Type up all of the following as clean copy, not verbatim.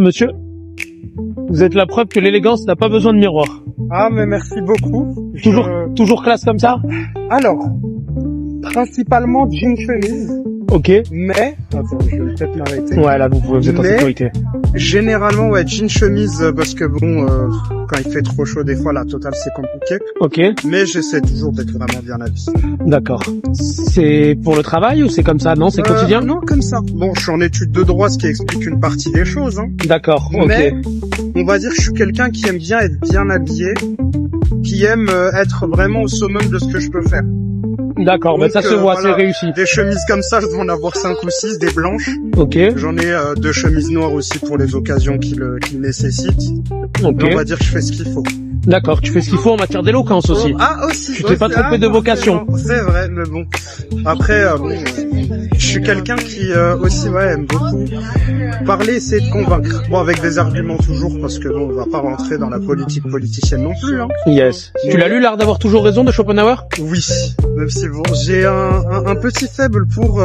Monsieur, vous êtes la preuve que l'élégance n'a pas besoin de miroir. Ah, mais merci beaucoup. Toujours classe comme ça? Alors, principalement jean chemise, Ok. mais... Attends, je vais peut-être m'arrêter. Ouais, là, vous êtes en Mais- sécurité. Généralement, ouais, jean chemise, parce que bon, quand il fait trop chaud, des fois, la totale, c'est compliqué. Ok, Mais j'essaie toujours d'être vraiment bien habillé. d'accord. C'est pour le travail ou c'est comme ça? Non, c'est quotidien? Non, comme ça. Bon, je suis en études de droit, ce qui explique une partie des choses, hein. D'accord, ok. Mais, on va dire que je suis quelqu'un qui aime bien être bien habillé, qui aime être vraiment au summum de ce que je peux faire. D'accord, bah Donc, ça se voit, voilà. c'est réussi. Des chemises comme ça, je dois en avoir 5 ou 6, des blanches. Ok, J'en ai 2 chemises noires aussi pour les occasions qui le nécessitent. ok. Mais on va dire que je fais ce qu'il faut. D'accord, tu fais ce qu'il faut en matière d'éloquence aussi. Ah, aussi. Tu t'es pas trompé de vocation. C'est vrai, mais bon. Après, je suis quelqu'un qui aussi aime beaucoup parler, essayer de convaincre. Bon, avec des arguments toujours, parce que bon, on va pas rentrer dans la politique politicienne non plus. Hein. Yes. Tu l'as lu, L'Art d'avoir toujours raison de Schopenhauer? Oui, même si bon, j'ai un petit faible pour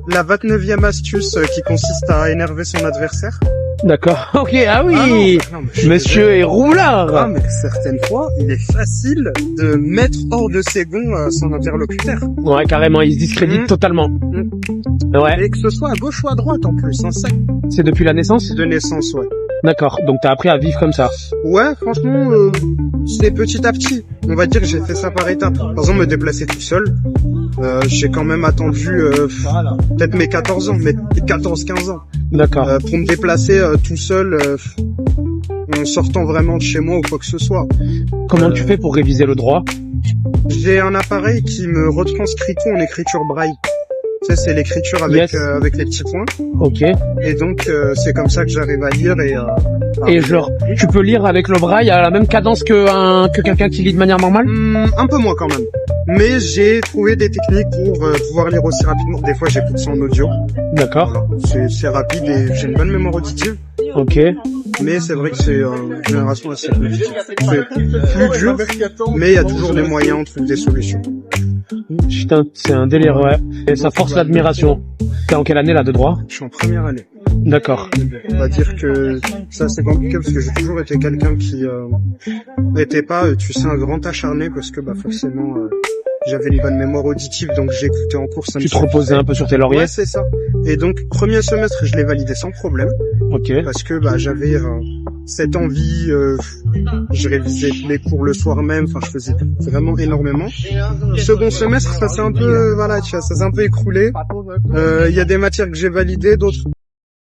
la 29e astuce qui consiste à énerver son adversaire. D'accord, ok, ah oui. Ah non, mais je suis Monsieur est Ah, roulard. mais certaines fois, il est facile de mettre hors de ses gonds son interlocuteur. Ouais, carrément, il se discrédite Mm. totalement. Ouais, Et que ce soit à gauche ou à droite en plus, hein, ça, c'est depuis la naissance? de naissance, ouais. D'accord, donc t'as appris à vivre comme ça. Ouais, franchement, c'est petit à petit. On va dire que j'ai fait ça par étapes. Par exemple, me déplacer tout seul, j'ai quand même attendu peut-être mes 14 ans, mes 14-15 ans, D'accord. pour me déplacer tout seul en sortant vraiment de chez moi ou quoi que ce soit. Comment tu fais pour réviser le droit? J'ai un appareil qui me retranscrit tout en écriture braille. Tu sais, c'est l'écriture avec Yes. avec les petits points. Ok. Et donc, c'est comme ça que j'arrive à lire Et genre, tu peux lire avec le braille à la même cadence que quelqu'un qui lit de manière normale? Un peu moins quand même. Mais j'ai trouvé des techniques pour pouvoir lire aussi rapidement. Des fois, j'écoute ça en audio. D'accord. C'est rapide et j'ai une bonne mémoire auditive. Ok. Mais c'est vrai que c'est une génération assez compliquée. C'est plus dur, mais il y a toujours des moyens, on trouve des solutions. Putain, c'est un délire, ouais. Et ça force l'admiration. T'es en quelle année là de droit? Je suis en première année. D'accord. On va dire que ça c'est compliqué parce que j'ai toujours été quelqu'un qui n'était pas, tu sais, un grand acharné parce que bah forcément j'avais une bonne mémoire auditive donc j'écoutais en cours. Ça Tu me te reposais un peu sur tes lauriers? Ouais, c'est ça. Et donc premier semestre je l'ai validé sans problème Ok. parce que bah j'avais cette envie, je révisais les cours le soir même, enfin je faisais vraiment énormément. Second semestre ça s'est un peu, voilà, tu vois, ça s'est un peu écroulé. Il y a des matières que j'ai validées, d'autres